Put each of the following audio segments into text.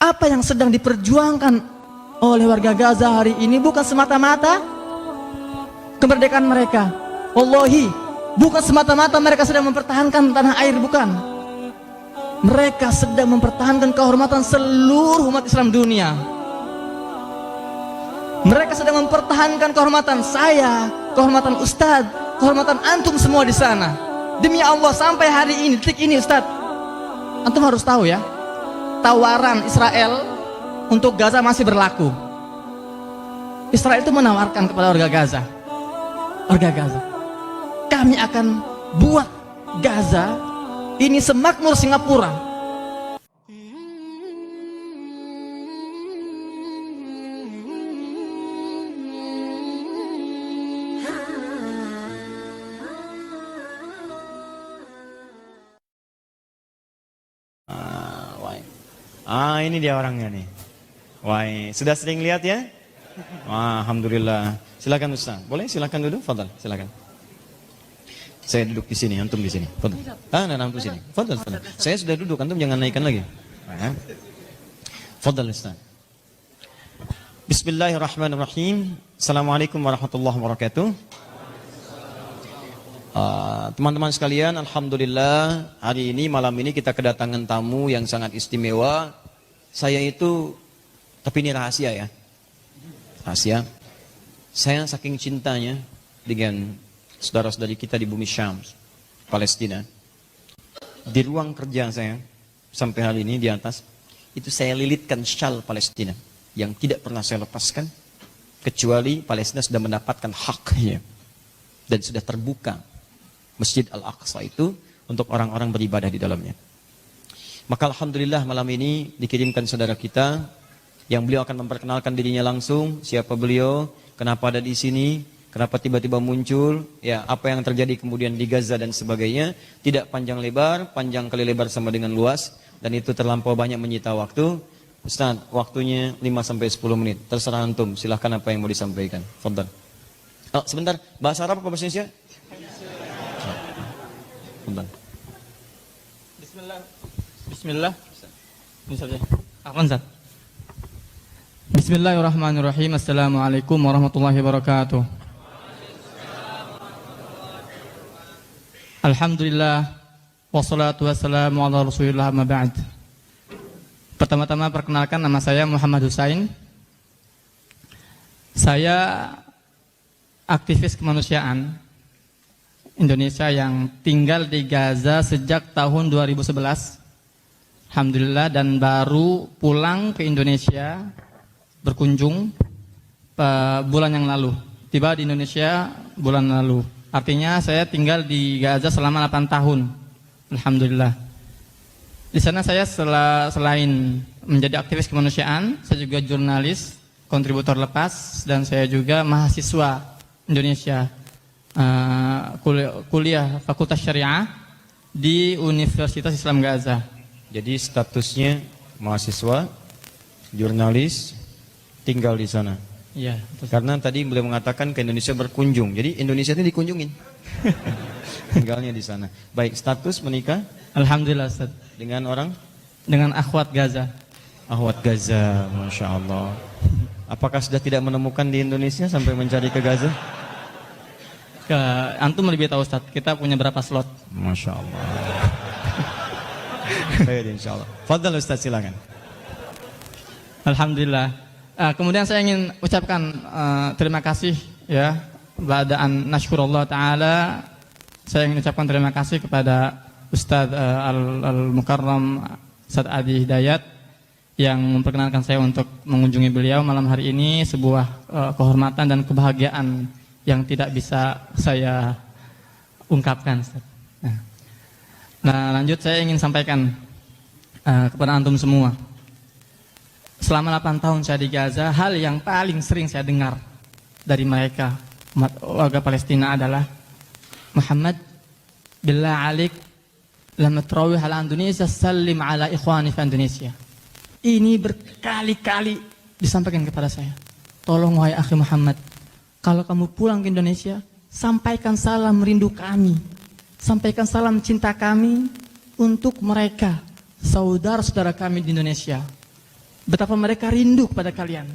Apa yang sedang diperjuangkan oleh warga Gaza hari ini bukan semata-mata kemerdekaan mereka. Wallahi, bukan semata-mata mereka sedang mempertahankan tanah air, bukan. Mereka sedang mempertahankan kehormatan seluruh umat Islam dunia. Mereka sedang mempertahankan kehormatan saya, kehormatan Ustadz, kehormatan antum semua di sana. Demi Allah, sampai hari ini, detik ini Ustadz, antum harus tahu ya, tawaran Israel untuk Gaza masih berlaku. Israel itu menawarkan kepada warga Gaza, kami akan buat Gaza ini semakmur Singapura. Ini dia orangnya nih. Wah, sudah sering lihat ya? Wah, alhamdulillah. Silakan Ustaz. Boleh silakan duduk? Fadal, silakan. Saya duduk di sini, antum di sini. Fadal. Antum sini. Fadal. Saya sudah duduk, antum jangan naikkan lagi. Fadal Ustaz. Bismillahirrahmanirrahim. Assalamualaikum warahmatullahi wabarakatuh. Teman-teman sekalian, alhamdulillah hari ini malam ini kita kedatangan tamu yang sangat istimewa. Saya itu, tapi ini rahasia ya, rahasia. Saya saking cintanya dengan saudara-saudari kita di bumi Syam, Palestina. Di ruang kerja saya sampai hari ini di atas itu saya lilitkan syal Palestina yang tidak pernah saya lepaskan kecuali Palestina sudah mendapatkan haknya dan sudah terbuka Masjid Al-Aqsa itu untuk orang-orang beribadah di dalamnya. Maka alhamdulillah malam ini dikirimkan saudara kita yang beliau akan memperkenalkan dirinya langsung, siapa beliau, kenapa ada di sini, kenapa tiba-tiba muncul, ya apa yang terjadi kemudian di Gaza dan sebagainya. Tidak panjang lebar, panjang kali lebar sama dengan luas dan itu terlampau banyak menyita waktu. Ustaz, waktunya 5-10 menit. Terserah antum, silahkan apa yang mau disampaikan. Fadhal. Sebentar, bahasa Arab apa bahasa Indonesia? Bismillah. Bismillahirrahmanirrahim. Assalamualaikum warahmatullahi wabarakatuh. Alhamdulillah wassalatu wassalamu ala Rasulillah amma ba'd. Pertama-tama perkenalkan, nama saya Muhammad Husain. Saya aktivis kemanusiaan Indonesia yang tinggal di Gaza sejak tahun 2011. Alhamdulillah, dan baru pulang ke Indonesia berkunjung bulan yang lalu. Tiba di Indonesia bulan lalu. Artinya saya tinggal di Gaza selama 8 tahun. Alhamdulillah. Di sana saya selain menjadi aktivis kemanusiaan, saya juga jurnalis, kontributor lepas, dan saya juga mahasiswa Indonesia. Kuliah Fakultas Syariah di Universitas Islam Gaza. Jadi statusnya mahasiswa, jurnalis, tinggal di sana. Iya. Karena tadi beliau mengatakan ke Indonesia berkunjung, jadi Indonesia ini dikunjungin. Tinggalnya di sana. Baik, status menikah? Alhamdulillah Ustaz. Dengan orang? Dengan akhwat Gaza. Akhwat Gaza, Masya Allah. Apakah sudah tidak menemukan di Indonesia sampai mencari ke Gaza? Antum lebih tahu Ustaz, kita punya berapa slot? Masya Allah. Baik, insya Allah. Fadhal Ustaz, silakan. Alhamdulillah. Kemudian saya ingin ucapkan terima kasih ya, ba'da'an nashkurullah ta'ala. Saya ingin ucapkan terima kasih kepada Ustaz Al-Mukarram Ustaz Adi Hidayat yang memperkenalkan saya untuk mengunjungi beliau malam hari ini. Sebuah kehormatan dan kebahagiaan yang tidak bisa saya ungkapkan. Nah, lanjut saya ingin sampaikan kepada antum semua. Selama 8 tahun saya di Gaza, hal yang paling sering saya dengar dari mereka, warga Palestina, adalah Muhammad, billah alik, lama tarawih ala Indonesia, salim ala ikhwani fi Indonesia. Ini berkali-kali disampaikan kepada saya. Tolong wahai akhi Muhammad, kalau kamu pulang ke Indonesia, sampaikan salam rindu kami, sampaikan salam cinta kami untuk mereka, saudara-saudara kami di Indonesia. betapa mereka rindu kepada kalian,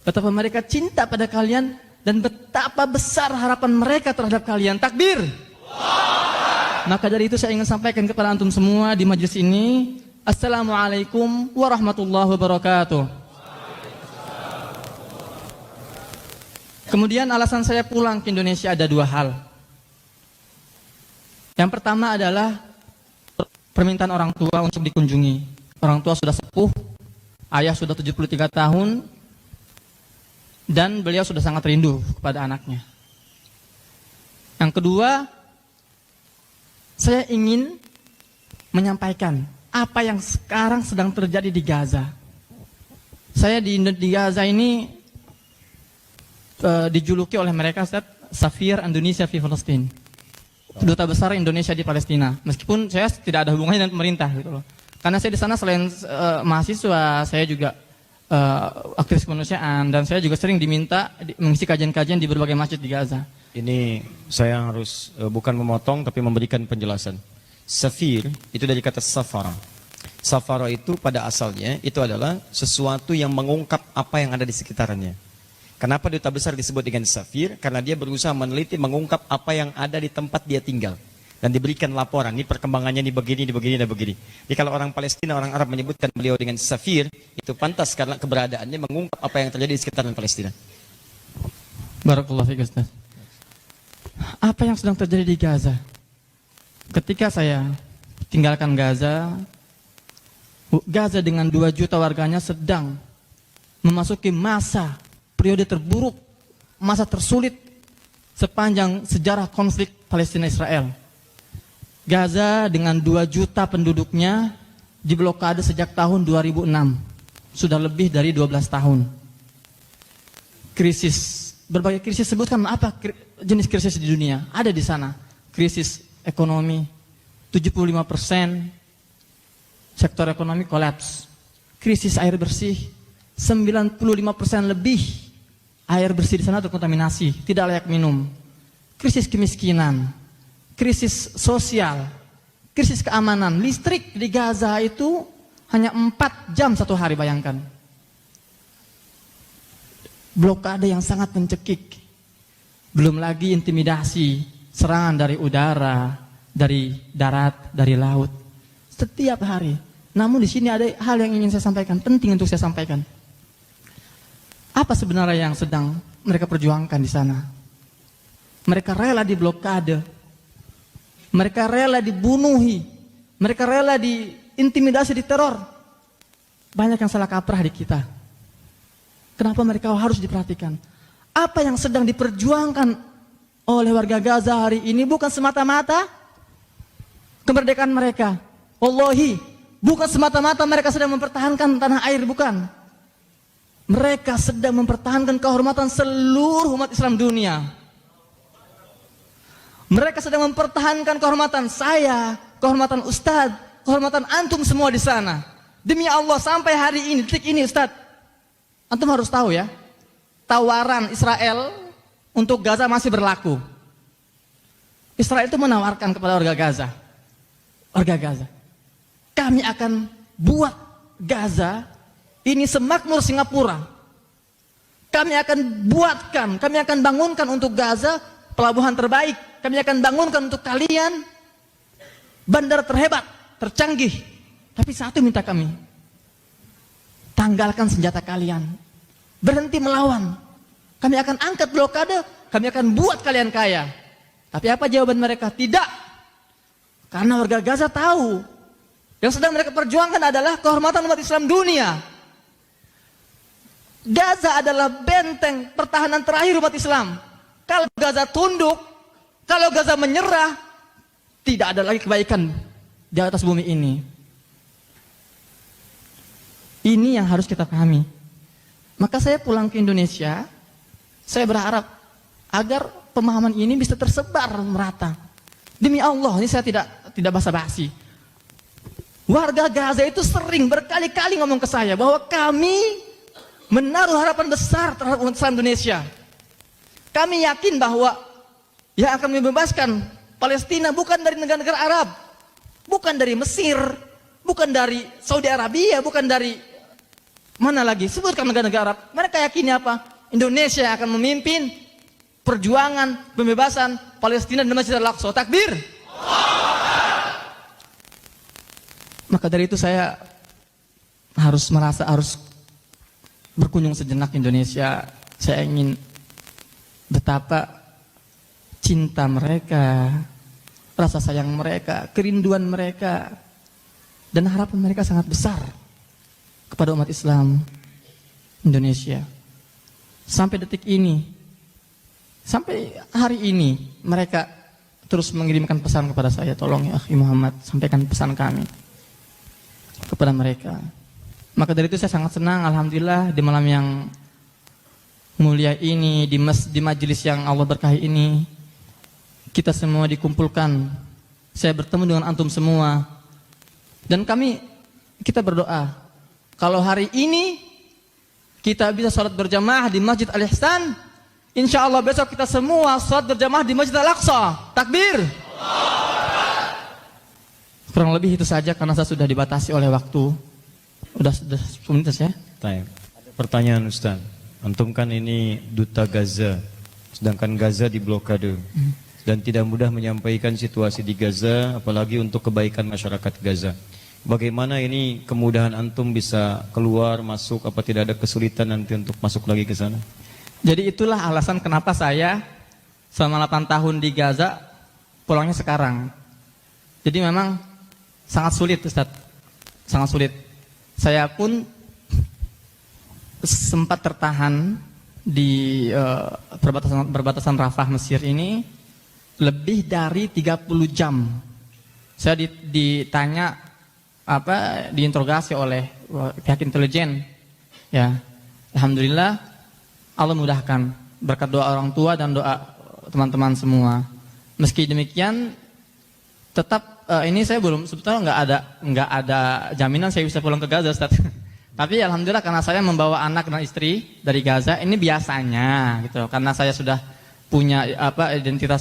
betapa mereka cinta pada kalian, dan betapa besar harapan mereka terhadap kalian. Takbir. Maka dari itu saya ingin sampaikan kepada antum semua di majelis ini, Assalamualaikum warahmatullahi wabarakatuh. Kemudian alasan saya pulang ke Indonesia ada dua hal. Yang pertama adalah permintaan orang tua untuk dikunjungi. Orang tua sudah sepuh, ayah sudah 73 tahun, dan beliau sudah sangat rindu kepada anaknya. Yang kedua, saya ingin menyampaikan apa yang sekarang sedang terjadi di Gaza. Saya di Gaza ini dijuluki oleh mereka Ustaz, Safir Indonesia di Palestina, duta besar Indonesia di Palestina. Meskipun saya tidak ada hubungannya dengan pemerintah gitu loh. Karena saya di sana selain mahasiswa, saya juga aktivis kemanusiaan, dan saya juga sering diminta mengisi kajian-kajian di berbagai masjid di Gaza. Ini saya harus bukan memotong tapi memberikan penjelasan. Safir itu dari kata safara. Safara itu pada asalnya itu adalah sesuatu yang mengungkap apa yang ada di sekitarnya. Kenapa duta besar disebut dengan safir? Karena dia berusaha meneliti, mengungkap apa yang ada di tempat dia tinggal. Dan diberikan laporan, ini perkembangannya, ini begini, dan begini. Jadi kalau orang Palestina, orang Arab menyebutkan beliau dengan safir, itu pantas karena keberadaannya mengungkap apa yang terjadi di sekitaran Palestina. Barakallahu fiik Ustaz. Apa yang sedang terjadi di Gaza? Ketika saya tinggalkan Gaza dengan 2 juta warganya sedang memasuki masa periode terburuk, masa tersulit sepanjang sejarah konflik Palestina-Israel. Gaza dengan 2 juta penduduknya diblokade sejak tahun 2006. Sudah lebih dari 12 tahun. Krisis, berbagai krisis, sebutkan apa jenis krisis di dunia? Ada di sana. Krisis ekonomi, 75% sektor ekonomi kolaps. Krisis air bersih, 95% lebih air bersih di sana terkontaminasi, tidak layak minum. Krisis kemiskinan, krisis sosial, krisis keamanan. Listrik di Gaza itu hanya 4 jam satu hari, bayangkan. Blokade yang sangat mencekik. Belum lagi intimidasi, serangan dari udara, dari darat, dari laut. Setiap hari. Namun di sini ada hal yang ingin saya sampaikan, penting untuk saya sampaikan. Apa sebenarnya yang sedang mereka perjuangkan di sana? Mereka rela diblokade. Mereka rela dibunuhi. Mereka rela diintimidasi, diteror. Banyak yang salah kaprah di kita. Kenapa mereka harus diperhatikan? Apa yang sedang diperjuangkan oleh warga Gaza hari ini bukan semata-mata kemerdekaan mereka. Wallahi, bukan semata-mata mereka sedang mempertahankan tanah air, bukan. Mereka sedang mempertahankan kehormatan seluruh umat Islam dunia. Mereka sedang mempertahankan kehormatan saya, kehormatan Ustadz, kehormatan antum semua di sana. Demi Allah, sampai hari ini, detik ini Ustadz, antum harus tahu ya, tawaran Israel untuk Gaza masih berlaku. Israel itu menawarkan kepada warga Gaza, kami akan buat Gaza ini semakmur Singapura. Kami akan bangunkan untuk Gaza pelabuhan terbaik. Kami akan bangunkan untuk kalian bandara terhebat, tercanggih. Tapi satu minta kami, tanggalkan senjata kalian, berhenti melawan. Kami akan angkat blokade, kami akan buat kalian kaya. Tapi apa jawaban mereka? Tidak. Karena warga Gaza tahu yang sedang mereka perjuangkan adalah kehormatan umat Islam dunia. Gaza adalah benteng pertahanan terakhir umat Islam. Kalau Gaza tunduk, kalau Gaza menyerah, tidak ada lagi kebaikan di atas bumi ini. Ini yang harus kita pahami. Maka saya pulang ke Indonesia, saya berharap agar pemahaman ini bisa tersebar merata. Demi Allah, ini saya tidak basa-basi. Warga Gaza itu sering berkali-kali ngomong ke saya bahwa kami menaruh harapan besar terhadap umat Islam Indonesia. Kami yakin bahwa yang akan membebaskan Palestina bukan dari negara-negara Arab, bukan dari Mesir, bukan dari Saudi Arabia, bukan dari Mana lagi? Sebutkan negara-negara Arab. Mereka yakini apa? Indonesia akan memimpin perjuangan pembebasan Palestina dan Masjid Al-Aqsa. Takbir. Maka dari itu saya harus berkunjung sejenak Indonesia. Saya ingin betapa cinta mereka, rasa sayang mereka, kerinduan mereka, dan harapan mereka sangat besar kepada umat Islam Indonesia. Sampai detik ini, sampai hari ini, mereka terus mengirimkan pesan kepada saya, tolong ya akhi Muhammad, sampaikan pesan kami kepada mereka. Maka dari itu saya sangat senang, alhamdulillah, di malam yang mulia ini, di majelis yang Allah berkahi ini, kita semua dikumpulkan. Saya bertemu dengan antum semua, dan kita berdoa, kalau hari ini kita bisa sholat berjamaah di Masjid Al-Ihsan, insya Allah besok kita semua sholat berjamaah di Masjid Al-Aqsa. Takbir. Kurang lebih itu saja karena saya sudah dibatasi oleh waktu. Udah 10 menit ya. Pertanyaan Ustaz, antum kan ini duta Gaza, sedangkan Gaza diblokade dan tidak mudah menyampaikan situasi di Gaza, apalagi untuk kebaikan masyarakat Gaza. Bagaimana ini kemudahan antum bisa keluar, masuk, apa tidak ada kesulitan nanti untuk masuk lagi ke sana? Jadi itulah alasan kenapa saya selama 8 tahun di Gaza pulangnya sekarang. Jadi memang sangat sulit Ustaz, sangat sulit. Saya pun sempat tertahan di perbatasan Rafah Mesir ini lebih dari 30 jam. Saya ditanya diinterogasi oleh pihak intelijen. Ya, alhamdulillah Allah mudahkan berkat doa orang tua dan doa teman-teman semua. Meski demikian, tetap ini saya belum sebetulnya nggak ada jaminan saya bisa pulang ke Gaza, Ustaz. Tapi alhamdulillah karena saya membawa anak dan istri dari Gaza, ini biasanya gitu. Karena saya sudah punya identitas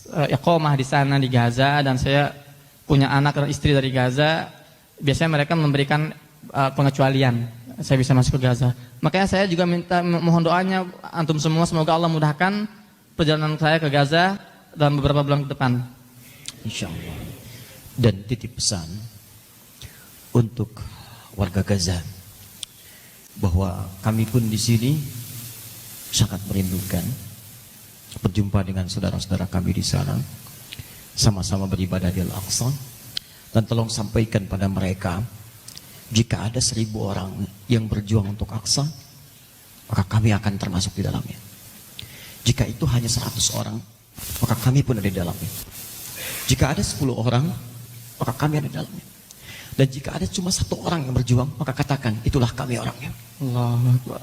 iqamah di sana di Gaza, dan saya punya anak dan istri dari Gaza. Biasanya mereka memberikan pengecualian saya bisa masuk ke Gaza. Makanya saya juga mohon doanya antum semua, semoga Allah mudahkan perjalanan saya ke Gaza dalam beberapa bulan ke depan. Insyaallah. Dan titip pesan untuk warga Gaza bahwa kami pun di sini sangat merindukan berjumpa dengan saudara-saudara kami di sana, sama-sama beribadah di Al-Aqsa. Dan tolong sampaikan pada mereka, jika ada 1000 orang yang berjuang untuk Aqsa, maka kami akan termasuk di dalamnya. Jika itu hanya 100 orang, maka kami pun ada di dalamnya. Jika ada 10 orang, maka kami ada di dalamnya. Dan jika ada cuma 1 orang yang berjuang, maka katakan, itulah kami orangnya. Allahu Akbar.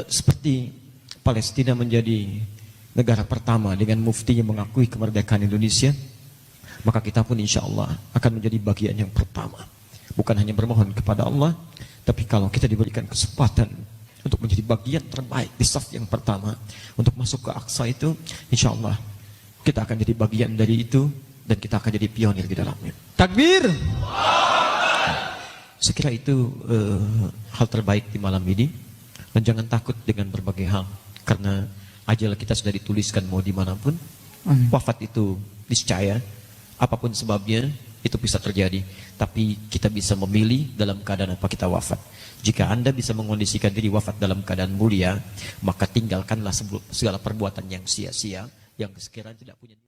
Seperti Palestina menjadi negara pertama dengan muftinya mengakui kemerdekaan Indonesia, maka kita pun insya Allah akan menjadi bagian yang pertama. Bukan hanya bermohon kepada Allah, tapi kalau kita diberikan kesempatan untuk menjadi bagian terbaik di saf yang pertama untuk masuk ke Aqsa itu, insya Allah kita akan jadi bagian dari itu, dan kita akan jadi pionir di dalamnya. Takbir. Saya kira itu hal terbaik di malam ini. Dan jangan takut dengan berbagai hal, karena ajal kita sudah dituliskan mau dimanapun. Wafat itu niscaya, apapun sebabnya itu bisa terjadi. Tapi kita bisa memilih dalam keadaan apa kita wafat. Jika Anda bisa mengondisikan diri wafat dalam keadaan mulia, maka tinggalkanlah segala perbuatan yang sia-sia, yang sekiranya tidak punya